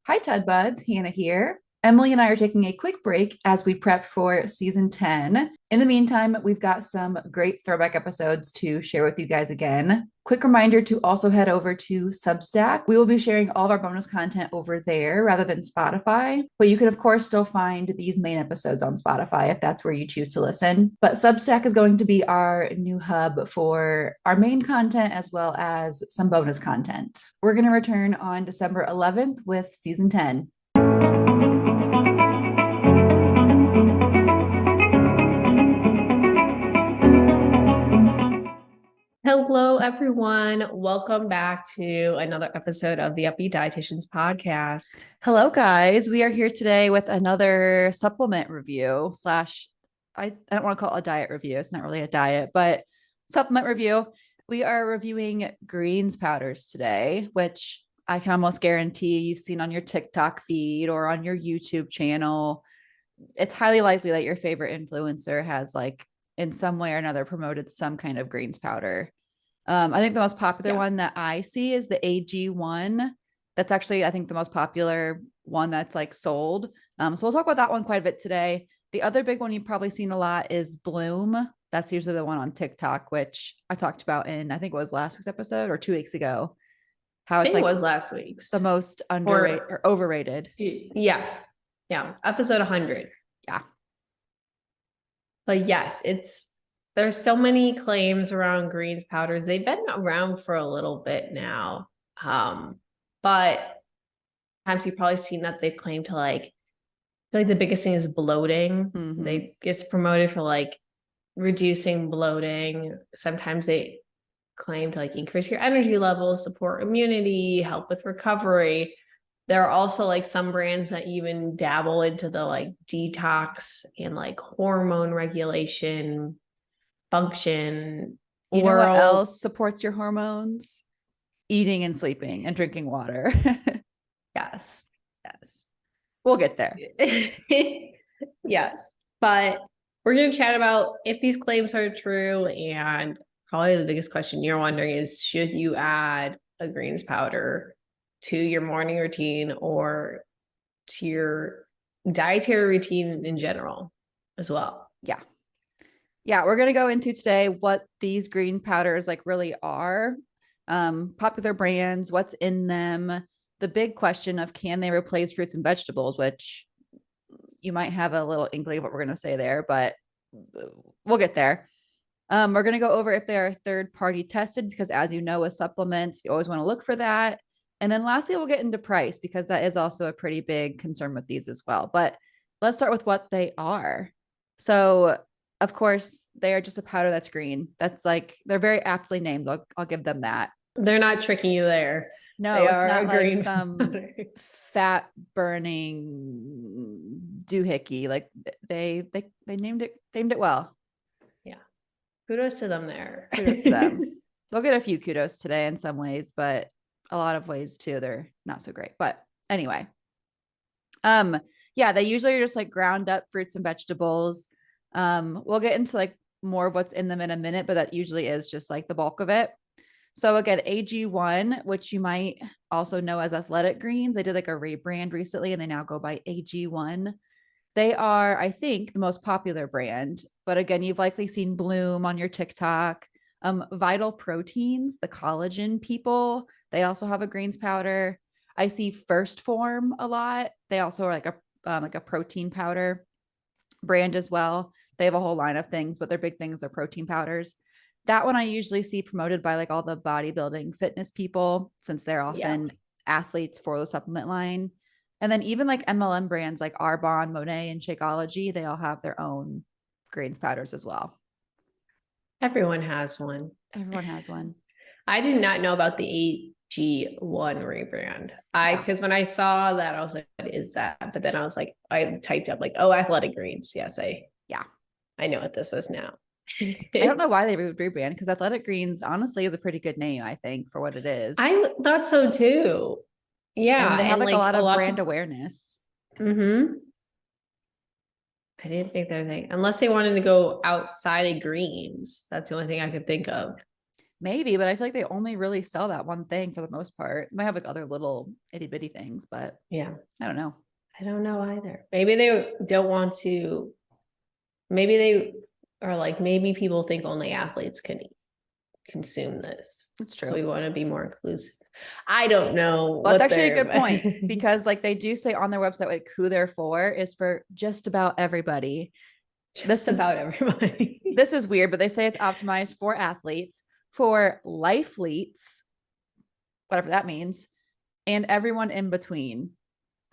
Hi, Ted Buds. Hannah here. Emily and I are taking a quick break as we prep for season 10. In the meantime, we've got some great throwback episodes to share with you guys again. Quick reminder to also head over to Substack. We will be sharing all of our bonus content over there rather than Spotify, but you can, of course, still find these main episodes on Spotify if that's where you choose to listen. But Substack is going to be our new hub for our main content as well as some bonus content. We're going to return on December 11th with season 10. Hello, everyone. Welcome back to another episode of the Up-Beet Dietitians podcast. Hello, guys. We are here today with another supplement review slash, I don't want to call it a diet review. It's not really a diet, but supplement review. We are reviewing greens powders today, which I can almost guarantee you've seen on your TikTok feed or on your YouTube channel. It's highly likely that your favorite influencer has, like, in some way or another promoted some kind of greens powder. I think the most popular one that I see is the AG1. That's actually, I think, the most popular one that's like sold. So we'll talk about that one quite a bit today. The other big one you've probably seen a lot is Bloom. That's usually the one on TikTok, which I talked about in, I think it was last week's episode or 2 weeks ago. How I it's think like it was last week's. the most underrated or overrated. Yeah. Episode 100. Yeah. But yes, there's so many claims around greens powders. They've been around for a little bit now. But sometimes you've probably seen that they've claimed to I feel like the biggest thing is bloating. Mm-hmm. It's promoted for reducing bloating. Sometimes they claim to increase your energy levels, support immunity, help with recovery. There are also some brands that even dabble into the detox and hormone regulation function You know what world. else supports your hormones? Eating and sleeping and drinking water. Yes. We'll get there. Yes. But we're going to chat about if these claims are true, and probably the biggest question you're wondering is, should you add a greens powder to your morning routine or to your dietary routine in general as well? Yeah, we're going to go into today what these green powders really are, popular brands, what's in them, the big question of can they replace fruits and vegetables, which you might have a little inkling of what we're going to say there, but we'll get there. We're going to go over if they are third party tested, because as you know, with supplements, you always want to look for that. And then lastly, we'll get into price, because that is also a pretty big concern with these as well. But let's start with what they are. So, of course, they are just a powder that's green. That's they're very aptly named. I'll give them that. They're not tricking you there. No, they it's are not like green some powder. fat burning doohickey. Like they named it well. Yeah. Kudos to them there. Kudos to them. They'll get a few kudos today in some ways, but a lot of ways too, they're not so great. But anyway. Yeah, they usually are just ground up fruits and vegetables. We'll get into more of what's in them in a minute, but that usually is just the bulk of it. So again, AG1, which you might also know as Athletic Greens, they did a rebrand recently and they now go by AG1. They are, I think, the most popular brand, but again, you've likely seen Bloom on your TikTok. Vital Proteins, the collagen people, they also have a greens powder. I see First Form a lot. They also are a protein powder brand as well. They have a whole line of things, but their big things are protein powders. That one I usually see promoted by all the bodybuilding fitness people, since they're often athletes for the supplement line. And then even MLM brands like Arbonne, Monet, and Shakeology, they all have their own greens powders as well. Everyone has one. Everyone has one. I did not know about the AG1 rebrand. Because when I saw that, I was like, what is that? But then I was I typed up Athletic Greens. Yes, I know what this is now. I don't know why they would rebrand, because Athletic Greens honestly is a pretty good name, I think, for what it is. I thought so too. Yeah. And they have a lot of brand awareness. Mm-hmm. I didn't think there was unless they wanted to go outside of greens. That's the only thing I could think of. Maybe, but I feel like they only really sell that one thing for the most part. They might have like other little itty bitty things, but Yeah. I don't know. I don't know either. Maybe they don't want to, maybe they are like, maybe people think only athletes can consume this. It's So true. we want to be more inclusive. I don't know Well, it's what actually a they're good point because like they do say on their website like who they're for is for just about everybody. just This about is everybody. this is weird, but they say it's optimized for athletes, for lifeleets, whatever that means, and everyone in between.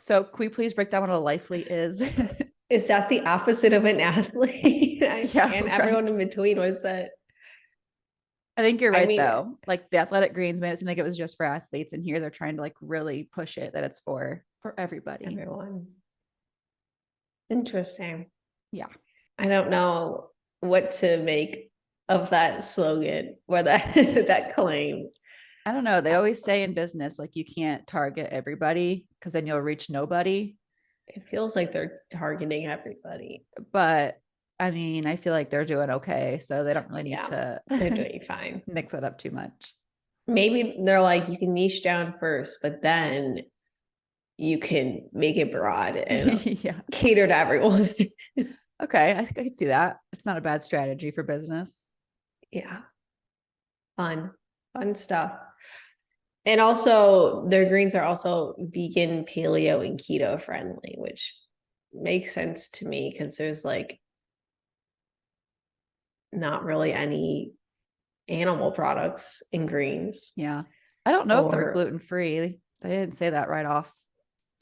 So, can we please break down what a lifelete is? Is that the opposite of an athlete? Yeah, And right. everyone in between was that? I think you're I right mean, though. Like the athletic greens made it seem like it was just for athletes, and here they're trying to like really push it that it's for everybody. everyone. Interesting. Yeah. I don't know what to make of that slogan or that that claim. I don't know. They always say in business, like you can't target everybody because then you'll reach nobody. It feels like they're targeting everybody. But I mean, I feel like they're doing okay. So they don't really need Yeah, to they're doing fine. mix it up too much. Maybe they're like, you can niche down first, but then you can make it broad and Yeah. cater to everyone. Okay. I think I could see that. It's not a bad strategy for business. Yeah, fun, fun stuff. And also, their greens are also vegan, paleo, and keto friendly, which makes sense to me because there's like not really any animal products in greens. Yeah. I don't know if they're Or gluten free. They didn't say that right off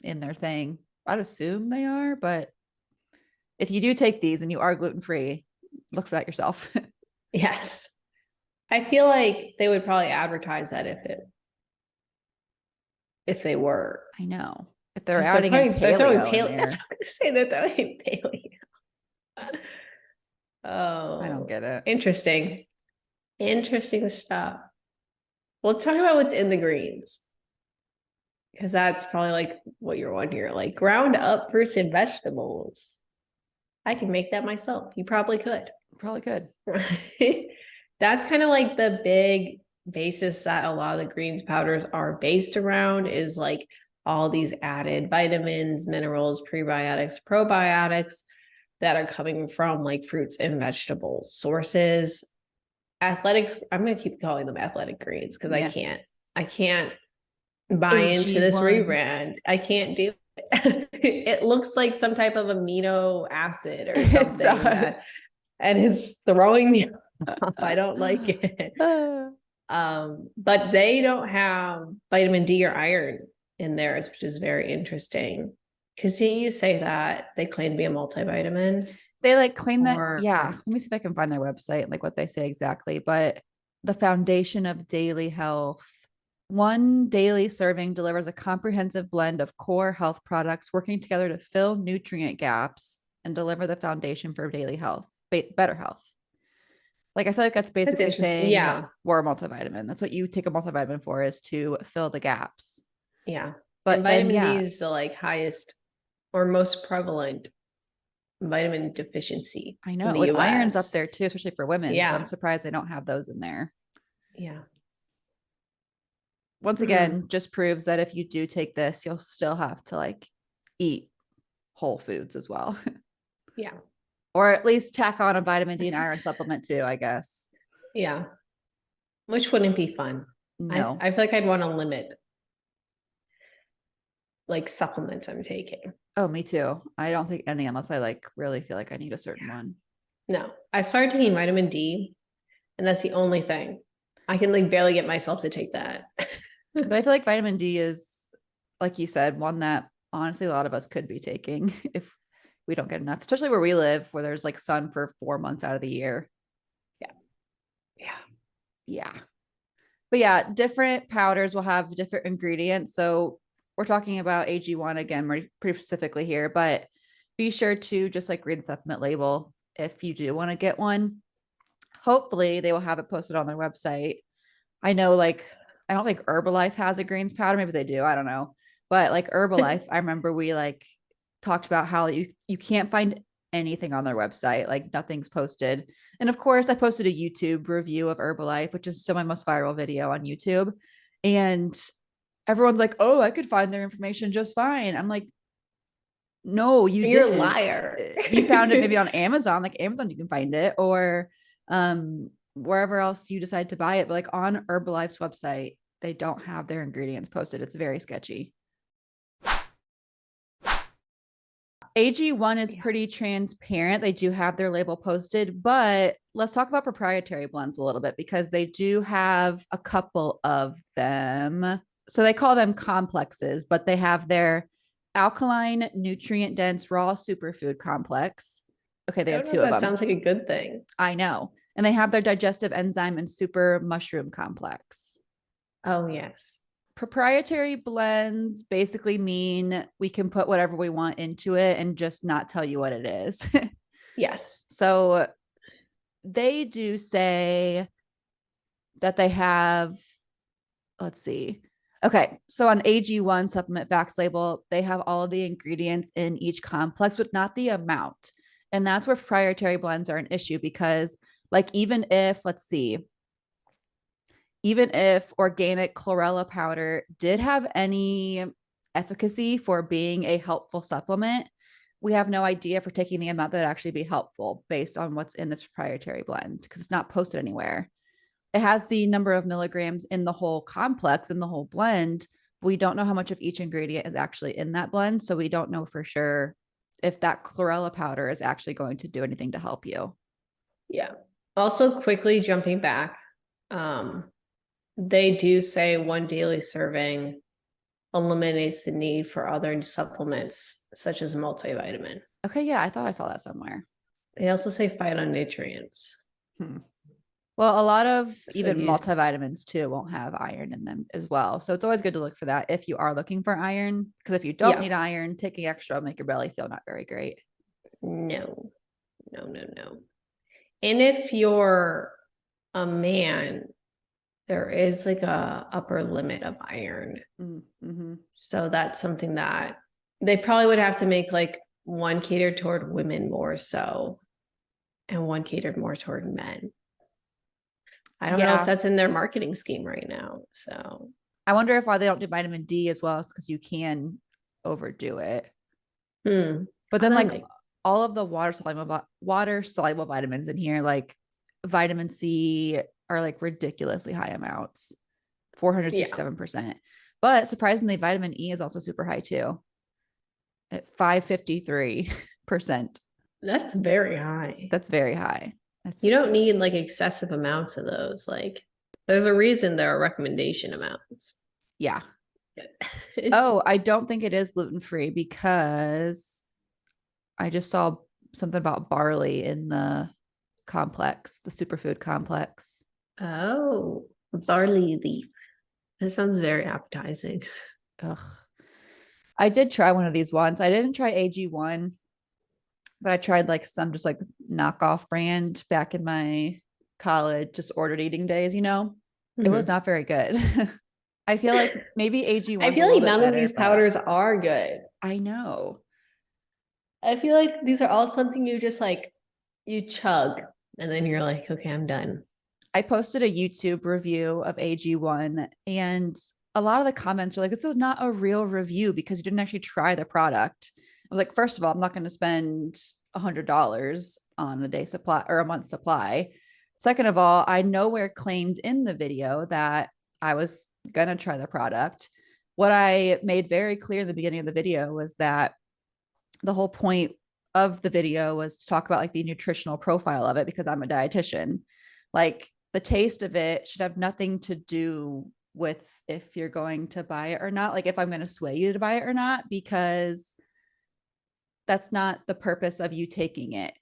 in their thing. I'd assume they are, but if you do take these and you are gluten free, look for that yourself. yes, I feel like they would probably advertise that if they were. I know. If they're Because they're adding in putting they're throwing paleo in paleo. That's there, what I was gonna say. They're throwing paleo. I don't Oh, get it. interesting. Interesting stuff. Well, let's talk about what's in the greens. Because that's probably like what you're wanting here. Like ground up fruits and vegetables. I can make that myself. You probably could. Probably could. That's kind of like the big basis that a lot of the greens powders are based around is like all these added vitamins, minerals, prebiotics, probiotics that are coming from like fruits and vegetables sources. Athletics, I'm going to keep calling them athletic greens because Yeah. I can't buy into this AG1. rebrand. I can't do it. It looks like some type of amino acid or It something that, does. and it's throwing me off. I don't like it. But they don't have vitamin D or iron in theirs, which is very interesting. Because you say that they claim to be a multivitamin? They like claim that, Or yeah. Let me see if I can find their website, like what they say exactly. But the foundation of daily health. One daily serving delivers a comprehensive blend of core health products working together to fill nutrient gaps and deliver the foundation for daily health, better health. Like I feel like that's that's basically interesting. saying Yeah. we're a multivitamin. That's what you take a multivitamin for, is to fill the gaps. Yeah. And But then vitamin D yeah, is the like highest or most prevalent vitamin deficiency I in know. the And iron's up US. there too, especially for women. So I'm Yeah. surprised they don't have those in there. Yeah. Once Hmm. again, just proves that if you do take this, you'll still have to like eat whole foods as well. Yeah. Or at least tack on a vitamin D and iron supplement too, I guess. Yeah. Which wouldn't be fun. No. I feel like I'd want to limit like supplements I'm taking. Oh, me too. I don't take any unless I like really feel like I need a certain one. No, I've started taking vitamin D, and that's the only thing. I can like barely get myself to take that. But I feel like vitamin D is, like you said, one that honestly a lot of us could be taking if we don't get enough, especially where we live, where there's like sun for 4 months out of the year. Yeah. Yeah. Yeah. But yeah, different powders will have different ingredients. So we're talking about AG1 again, pretty specifically here, but be sure to just like read the supplement label if you do want to get one. Hopefully, they will have it posted on their website. I know, like, I don't think Herbalife has a greens powder. Maybe they do. I don't know. But like Herbalife, I remember we like talked about how you can't find anything on their website. Like nothing's posted. And of course, I posted a YouTube review of Herbalife, which is still my most viral video on YouTube. And everyone's like, oh, I could find their information just fine. I'm like, no, you You're a didn't. liar. You found it maybe on Amazon, like Amazon, you can find it, or wherever else you decide to buy it. But like on Herbalife's website, they don't have their ingredients posted. It's very sketchy. AG1 is pretty transparent. They do have their label posted, but let's talk about proprietary blends a little bit because they do have a couple of them. So they call them complexes, but they have their alkaline, nutrient dense, raw superfood complex. Okay, they have two of them. That sounds like a good thing. I know. And they have their digestive enzyme and super mushroom complex. Oh, yes. Proprietary blends basically mean we can put whatever we want into it and just not tell you what it is. Yes. So they do say that they have, let's see. Okay. So on AG1 supplement facts label, they have all of the ingredients in each complex, but not the amount. And that's where proprietary blends are an issue because like, even if, let's see, even if organic chlorella powder did have any efficacy for being a helpful supplement, we have no idea if we're taking the amount that would actually be helpful based on what's in this proprietary blend because it's not posted anywhere. It has the number of milligrams in the whole complex, in the whole blend. We don't know how much of each ingredient is actually in that blend. So we don't know for sure if that chlorella powder is actually going to do anything to help you. Yeah. Also, quickly jumping back, they do say one daily serving eliminates the need for other supplements such as multivitamin. Okay, yeah, I thought I saw that somewhere. They also say phytonutrients. Well, a lot of So even multivitamins too won't have iron in them as well. So it's always good to look for that if you are looking for iron. Because if you don't need iron, taking extra will make your belly feel not very great. No. And if you're a man, there is like a upper limit of iron. Mm-hmm. So that's something that they probably would have to make like one catered toward women more so and one catered more toward men. I don't know if that's in their marketing scheme right now. So I wonder if why they don't do vitamin D as well is because you can overdo it. But then like all of the water soluble vitamins in here, like vitamin C are like ridiculously high amounts, 467%. But surprisingly, vitamin E is also super high too at 553%. That's very high. That's very high. You don't need like excessive amounts of those. Like there's a reason there are recommendation amounts. Yeah. Oh, I don't think it is gluten-free because I just saw something about barley in the complex, the superfood complex. Oh, barley leaf. That sounds very appetizing. Ugh. I did try one of these once. I didn't try AG1, but I tried like some just like knockoff brand back in my college, just ordered eating days, you know? It was not very good. I feel like maybe AG1. I feel like none of these powders are good. I know. I feel like these are all something you just like, you chug and then you're like, okay, I'm done. I posted a YouTube review of AG1 and a lot of the comments are like, this is not a real review because you didn't actually try the product. I was like, first of all, I'm not going to spend $100 on a day supply or a month supply. Second of all, I nowhere claimed in the video that I was going to try the product. What I made very clear in the beginning of the video was that the whole point of the video was to talk about like the nutritional profile of it because I'm a dietitian. Like the taste of it should have nothing to do with if you're going to buy it or not, like if I'm going to sway you to buy it or not, because that's not the purpose of you taking it,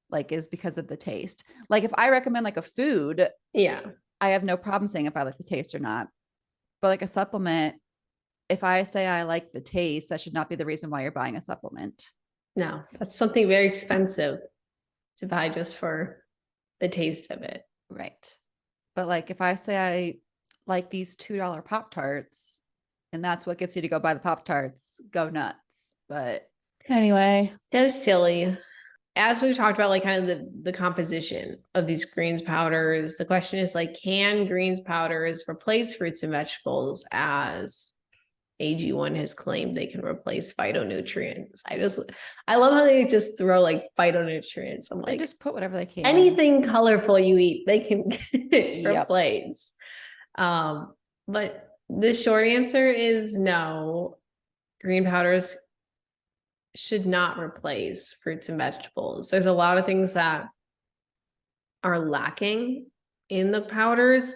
like is because of the taste. Like if I recommend like a food, I have no problem saying if I like the taste or not. But like a supplement, if I say I like the taste, that should not be the reason why you're buying a supplement. No, that's something very expensive to buy just for the taste of it. Right. But like if I say I like these $2 Pop-Tarts and that's what gets you to go buy the Pop-Tarts, go nuts. But anyway. So silly. as we've talked about, like kind of the composition of these greens powders, the question is like, can greens powders replace fruits and vegetables as AG1 has claimed they can replace phytonutrients? I love how they just throw like phytonutrients. I'm They like, just put whatever they can. anything colorful you eat, they can Yep. replace. But the short answer is no. Green powders should not replace fruits and vegetables. There's a lot of things that are lacking in the powders,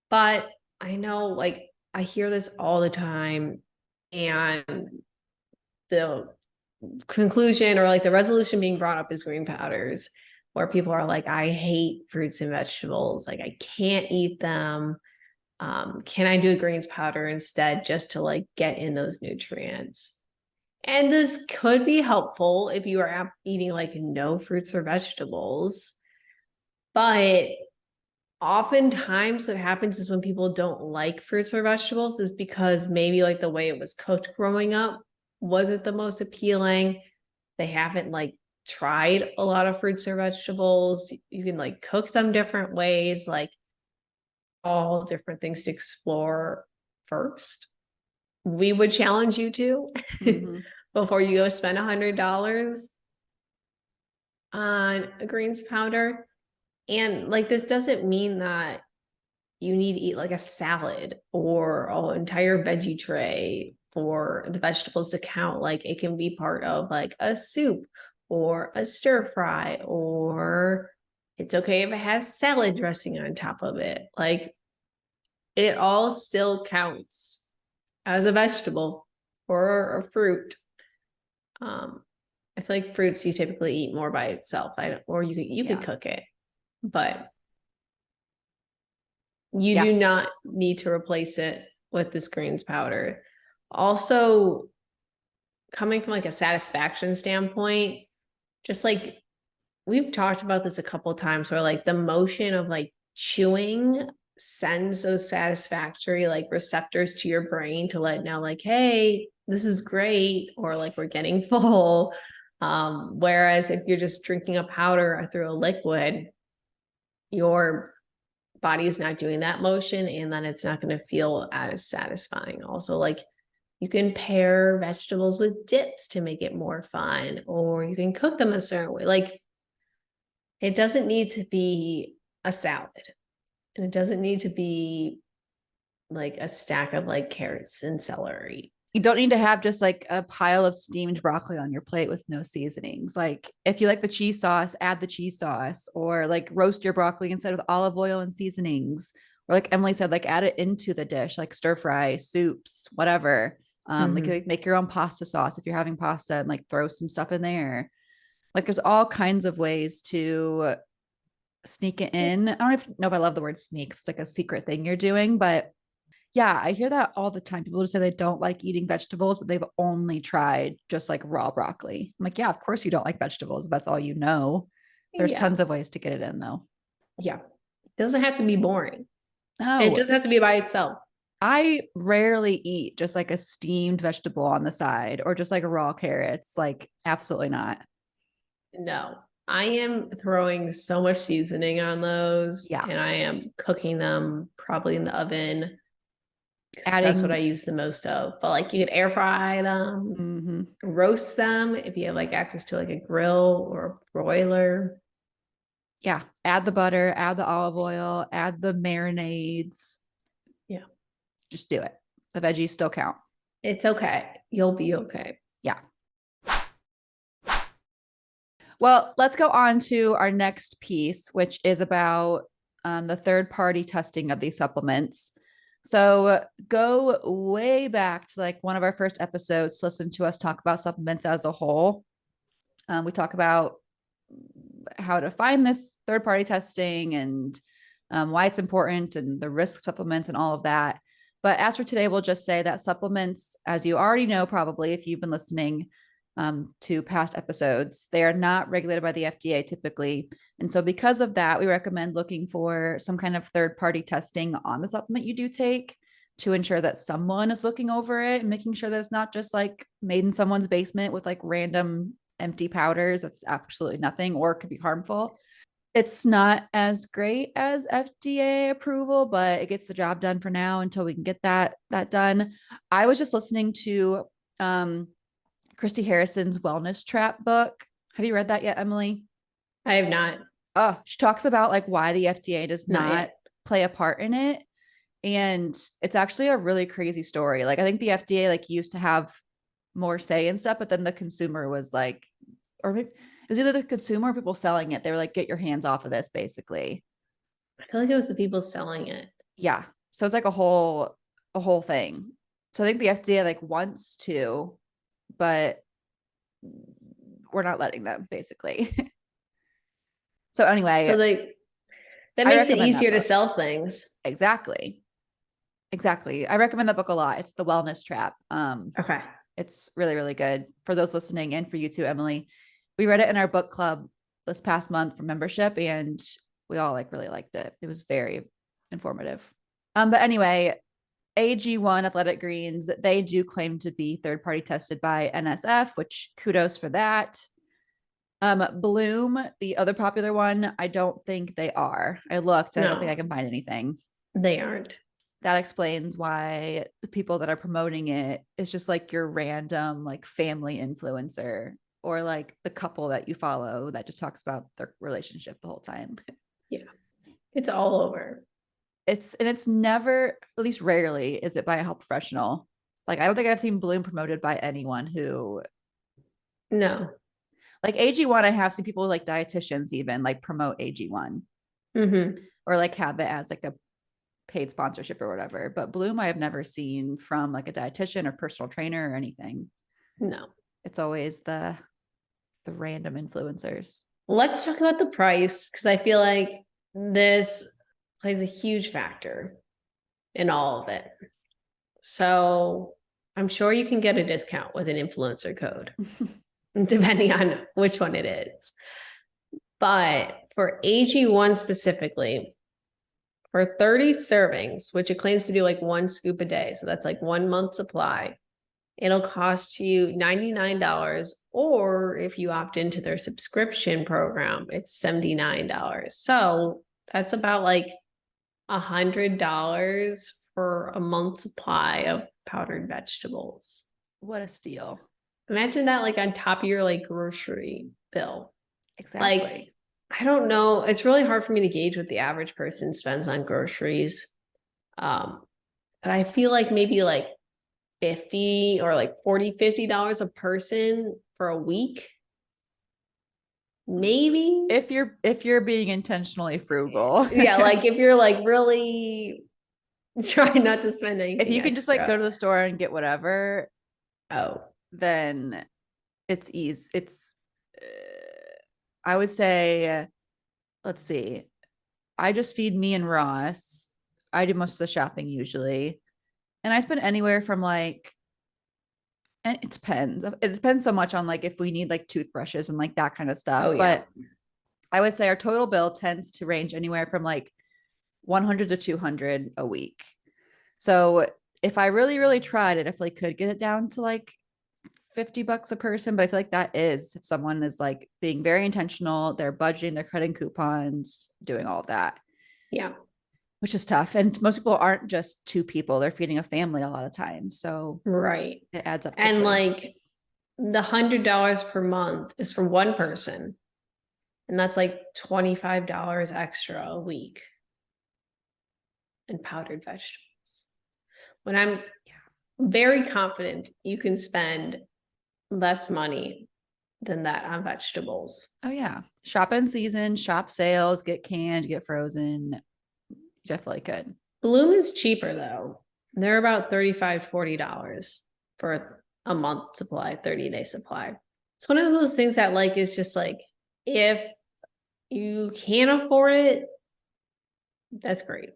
but I know, like, I hear this all the time, and the conclusion or like the resolution being brought up is green powders, where people are like, I hate fruits and vegetables, like I can't eat them. Can I do a greens powder instead just to like get in those nutrients? And this could be helpful if you are eating like no fruits or vegetables. But oftentimes what happens is when people don't like fruits or vegetables is because maybe like the way it was cooked growing up wasn't the most appealing. They haven't like tried a lot of fruits or vegetables. You can like cook them different ways, like all different things to explore first. We would challenge you to Mhm. before you go spend $100 on a greens powder. And like, this doesn't mean that you need to eat like a salad or an entire veggie tray for the vegetables to count. Like, it can be part of like a soup or a stir fry, or it's okay if it has salad dressing on top of it. Like, it all still counts as a vegetable or a fruit. I feel like fruits you typically eat more by itself. Or you could cook it, but you do not need to replace it with this greens powder. Also, coming from like a satisfaction standpoint, just like we've talked about this a couple of times, where like the motion of like chewing sends those satisfactory like receptors to your brain to let it know like, hey, this is great, or like we're getting full. Whereas if you're just drinking a powder through a liquid, your body is not doing that motion, and then it's not going to feel as satisfying. Also, like, you can pair vegetables with dips to make it more fun, or you can cook them a certain way. Like, it doesn't need to be a salad, and it doesn't need to be like a stack of like carrots and celery. You don't need to have just like a pile of steamed broccoli on your plate with no seasonings. Like, if you like the cheese sauce, add the cheese sauce, or like roast your broccoli instead of olive oil and seasonings. Or like Emily said, like add it into the dish, like stir fry, soups, whatever. Like make your own pasta sauce if you're having pasta, and like throw some stuff in there. Like, there's all kinds of ways to sneak it in. I don't even know if I love the word sneaks. It's like a secret thing you're doing, but yeah, I hear that all the time. People just say they don't like eating vegetables, but they've only tried just like raw broccoli. I'm like, yeah, of course you don't like vegetables. That's all you know. There's tons of ways to get it in, though. Yeah. It doesn't have to be boring. No, it doesn't have to be by itself. I rarely eat just like a steamed vegetable on the side or just like raw carrots. Like, absolutely not. No, I am throwing so much seasoning on those, Yeah. and I am cooking them probably in the oven. That's what I Adding, use the most of. But like, you could air fry them, roast them if you have like access to like a grill or a broiler. yeah, add the butter, add the olive oil, add the marinades. Yeah. Just do it. The veggies still count. It's okay. You'll be okay. Yeah. Well, let's go on to our next piece, which is about the third-party testing of these supplements. So go way back to like one of our first episodes to listen to us talk about supplements as a whole. We talk about how to find this third-party testing and why it's important and the risk supplements and all of that. But as for today, we'll just say that supplements, as you already know, probably if you've been listening to past episodes, they are not regulated by the FDA typically. And so because of that, we recommend looking for some kind of third-party testing on the supplement you do take to ensure that someone is looking over it and making sure that it's not just like made in someone's basement with like random empty powders. That's absolutely nothing or could be harmful. It's not as great as FDA approval, but it gets the job done for now until we can get that done. I was just listening to Christy Harrison's Wellness Trap book. Have you read that yet, Emily? I have not. Oh, she talks about like why the FDA does Not not yet. play a part in it. And it's actually a really crazy story. Like I think the FDA like used to have more say and stuff, but then the consumer was like, or it was either the consumer or people selling it. They were like, get your hands off of this, basically. I feel like it was the people selling it. Yeah. So it's like a whole thing. So I think the FDA like wants to, but we're not letting them, basically. So So anyway, that I makes it recommend that easier to book. sell things. Exactly. Exactly. I recommend that book a lot. It's The Wellness Trap. Okay. It's really, really good for those listening and for you too, Emily. We read it in our book club this past month for membership and we all like really liked it. It was very informative. But anyway, AG1 Athletic Greens, they do claim to be third party tested by NSF, which kudos for that. Bloom, the other popular one, I don't think they are. I looked, I don't think No, I can find anything. they aren't. That explains why the people that are promoting it is just like your random like family influencer or like the couple that you follow that just talks about their relationship the whole time. Yeah. It's all over. It's never, at least rarely, is it by a health professional. Like I don't think I've seen Bloom promoted by anyone who No. like AG1. I have seen people like dietitians even like promote AG1 Mm-hmm. or like have it as like a paid sponsorship or whatever. But Bloom, I have never seen from like a dietitian or personal trainer or anything. No. It's always the random influencers. Let's talk about the price because I feel like this plays a huge factor in all of it. So I'm sure you can get a discount with an influencer code, depending on which one it is. But for AG1 specifically, for 30 servings, which it claims to do like one scoop a day, so that's like 1 month supply, it'll cost you $99. Or if you opt into their subscription program, it's $79. So that's about like $100 for a month supply of powdered vegetables. What a steal. Imagine that like on top of your like grocery bill. Like, Exactly. I don't know. It's really hard for me to gauge what the average person spends on groceries. But I feel like maybe like 50 or like 40, $50 a person for a week. Maybe. If you're being intentionally frugal. Yeah, like if you're like really trying not to spend If anything you can just like go to extra. the store and get whatever, Oh, then it's easy. It's I would say let's see. I just feed me and Ross. I do most of the shopping usually. And I spend anywhere from like and it depends. It depends so much on like if we need like toothbrushes and like that kind of stuff. oh yeah. But I would say our total bill tends to range anywhere from like 100 to 200 a week. So if I really, really tried it, if I could get it down to like $50 a person, but I feel like that is if someone is like being very intentional, they're budgeting, they're cutting coupons, doing all of that, Yeah. which is tough. And most people aren't just two people, they're feeding a family a lot of times. So Right. it adds up And quickly. like the $100 per month is for one person. And that's like $25 extra a week in powdered vegetables. When I'm very confident you can spend less money than that on vegetables. Oh yeah. Shop in season, shop sales, get canned, get frozen. Definitely could. Bloom is cheaper though. They're about $35 to $40 for a month supply, 30-day supply. It's one of those things that like is just like if you can't afford it, that's great.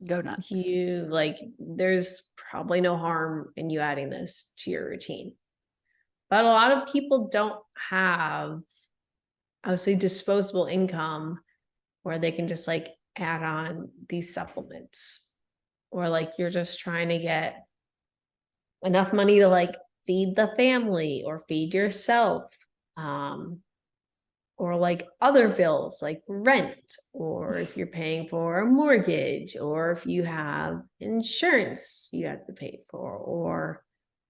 Go nuts. You like there's probably no harm in you adding this to your routine. But a lot of people don't have, I would say, disposable income where they can just like add on these supplements. Or like you're just trying to get enough money to like feed the family or feed yourself. or like other bills like rent, or if you're paying for a mortgage, or if you have insurance you have to pay for, or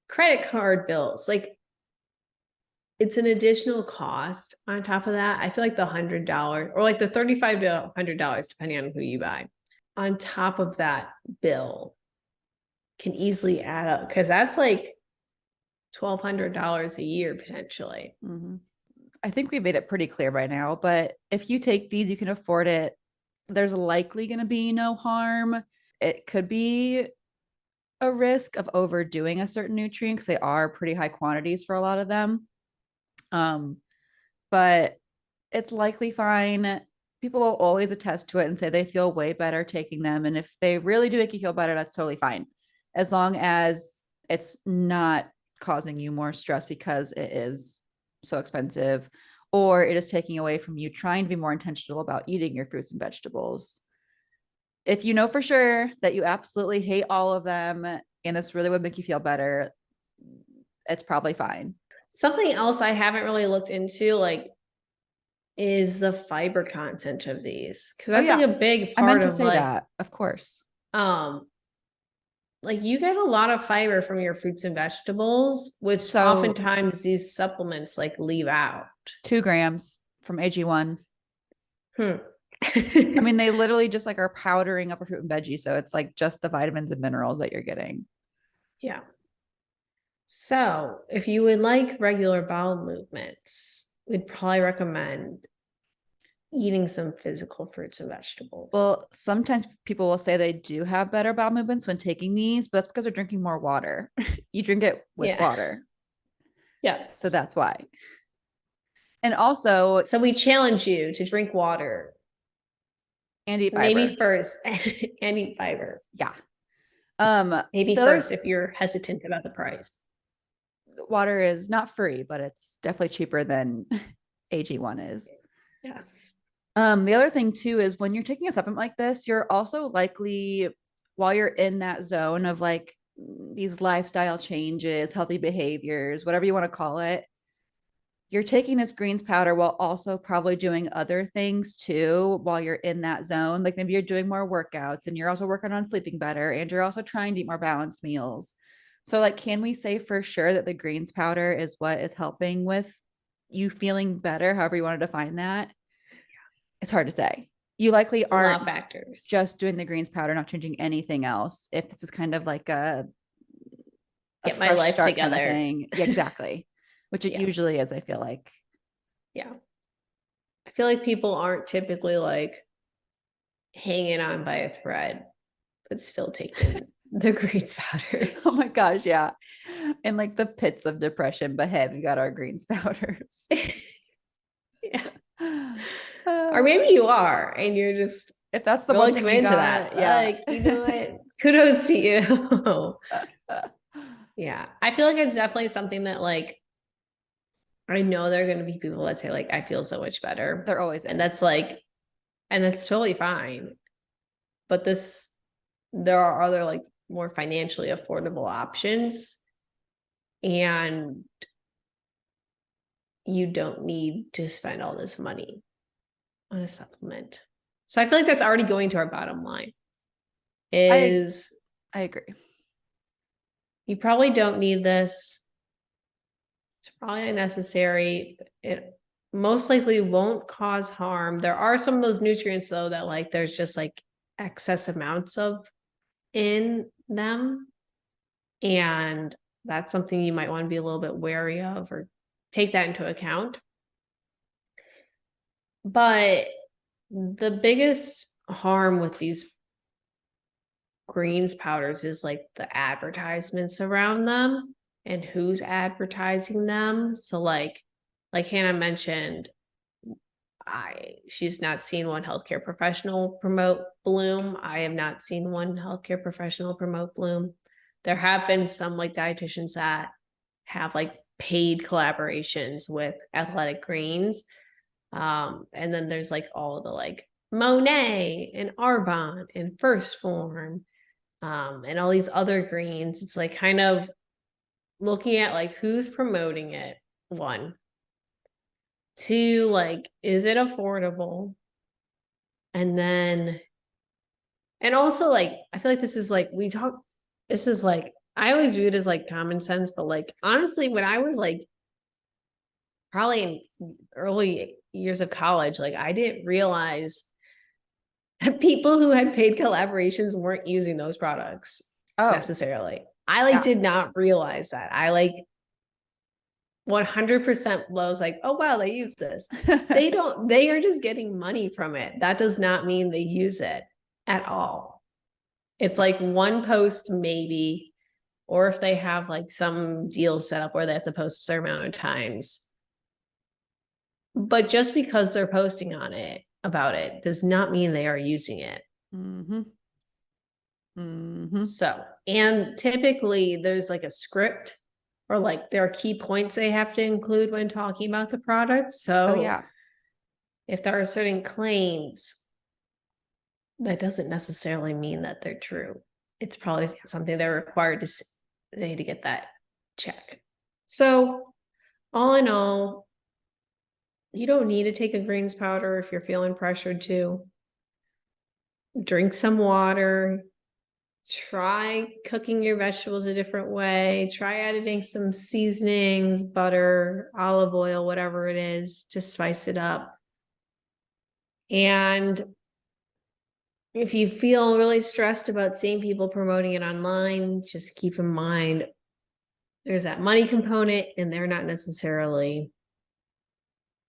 credit card bills. Like, it's an additional cost on top of that. I feel like the $100 or like the $35 to $100, depending on who you buy, on top of that bill can easily add up, because that's like $1,200 a year potentially. Mm-hmm. I think we made it pretty clear by now, but if you take these, you can afford it. There's likely going to be no harm. It could be a risk of overdoing a certain nutrient because they are pretty high quantities for a lot of them. But it's likely fine. People will always attest to it and say they feel way better taking them. And if they really do make you feel better, that's totally fine. As long as it's not causing you more stress because it is so expensive, or it is taking away from you trying to be more intentional about eating your fruits and vegetables. If you know for sure that you absolutely hate all of them and this really would make you feel better, it's probably fine. Something else I haven't really looked into, like, is the fiber content of these, because that's Yeah. like a big I meant part to of say like, that, of course. like, you get a lot of fiber from your fruits and vegetables, which So oftentimes these supplements like leave out. 2 grams from AG1. Hmm. I mean, they literally just like are powdering up a fruit and veggie. So it's like just the vitamins and minerals that you're getting. Yeah. So if you would like regular bowel movements, we'd probably recommend eating some physical fruits and vegetables. Well, sometimes people will say they do have better bowel movements when taking these, but that's because they're drinking more water. You drink it with Yeah. water. So Yes. that's why. And also, So we challenge you to drink water, and eat fiber. maybe first, and eat fiber. Yeah. Maybe The first other if you're hesitant about the price. water is not free, but it's definitely cheaper than AG1 is. Yes. The other thing too is when you're taking a supplement like this, you're also likely, while you're in that zone of like these lifestyle changes, healthy behaviors, whatever you want to call it, you're taking this greens powder while also probably doing other things too while you're in that zone. Like maybe you're doing more workouts and you're also working on sleeping better and you're also trying to eat more balanced meals. So, like, can we say for sure that the greens powder is what is helping with you feeling better, however you want to define that? It's hard to say. You likely It's a lot of aren't factors. just doing the greens powder, not changing anything else. If this is kind of like a Get my fresh life start kind of together. thing. Yeah, exactly. Which it Yeah. usually is, I feel like. Yeah. I feel like people aren't typically like hanging on by a thread, but still taking the greens powders. Oh my gosh, yeah. And like the pits of depression, but hey, we got our greens powders. Yeah. Or maybe you are and you're just If that's the one really thing you committed to got, that. yeah. Like, you know what? Kudos to you. Yeah. I feel like it's definitely something that, like, I know there are going to be people that say, like, I feel so much better. There always And is. that's like, and that's totally fine. But there are other like more financially affordable options. And you don't need to spend all this money on a supplement. So I feel like that's already going to our bottom line. I Is agree. you probably don't need this. It's probably unnecessary. It most likely won't cause harm. There are some of those nutrients though that, like, there's just like excess amounts of in them. And that's something you might want to be a little bit wary of or take that into account. But the biggest harm with these greens powders is like the advertisements around them and who's advertising them. So like Hannah mentioned, she's not seen one healthcare professional promote Bloom. I have not seen one healthcare professional promote Bloom. There have been some like dietitians that have like paid collaborations with Athletic Greens. And then there's like all the like Monet and Arbonne and First Form, and all these other greens. It's like kind of looking at like who's promoting it, one, 2, like, is it affordable? And then, and also, like, I feel like this is like, this is like, I always view it as like common sense, but like, honestly, when I was like, probably in early years of college, like, I didn't realize that people who had paid collaborations weren't using those products necessarily. I like did not realize that. I like 100% was like, oh wow, they use this. They are just getting money from it. That does not mean they use it at all. It's like one post maybe, or if they have like some deal set up where they have to post a certain amount of times. But just because they're posting on it about it does not mean they are using it. Mm-hmm. Mm-hmm. So, and typically there's like a script, or like there are key points they have to include when talking about the product. So if there are certain claims, that doesn't necessarily mean that they're true. It's probably something they're required to, they need to get that check. So all in all, you don't need to take a greens powder if you're feeling pressured to. Drink some water. Try cooking your vegetables a different way. Try adding some seasonings, butter, olive oil, whatever it is, to spice it up. And if you feel really stressed about seeing people promoting it online, just keep in mind there's that money component, and they're not necessarily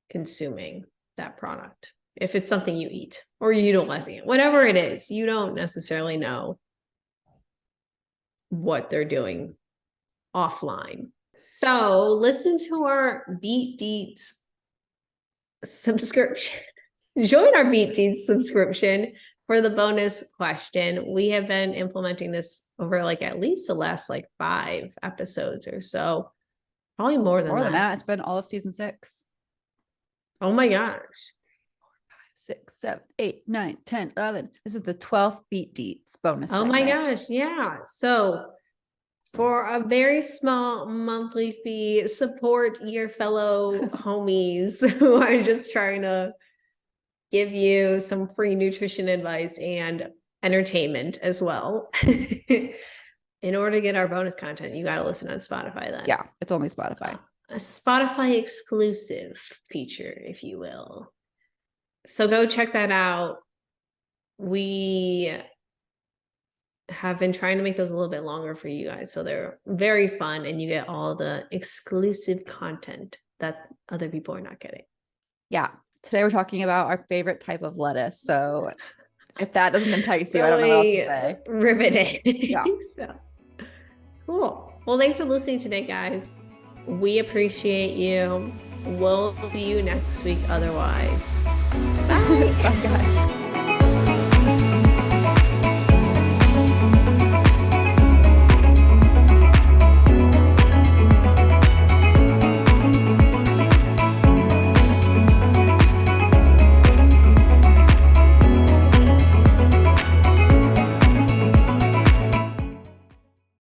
consuming that product. If it's something you eat or you utilize it, whatever it is, you don't necessarily know what they're doing offline. So listen to our Beet Deets subscription. Join our Beet Deets subscription for the bonus question. We have been implementing this over like at least the last like 5 episodes or so. Probably more than that. It's been all of season 6. Oh my gosh. 6, 7, 8, 9, 10, 11. This is the 12th Beet Deets bonus. Oh my gosh. Yeah. So for a very small monthly fee, support your fellow homies who are just trying to give you some free nutrition advice and entertainment as well. In order to get our bonus content, you got to listen on Spotify then. Yeah, it's only Spotify. A Spotify exclusive feature, if you will. So go check that out. We have been trying to make those a little bit longer for you guys, so they're very fun, and you get all the exclusive content that other people are not getting. Yeah. Today we're talking about our favorite type of lettuce. So if that doesn't entice you, I don't know what else to say. Riveting. Yeah. So, cool. Well, thanks for listening today, guys. We appreciate you. We'll see you next week otherwise. Bye. Bye, guys.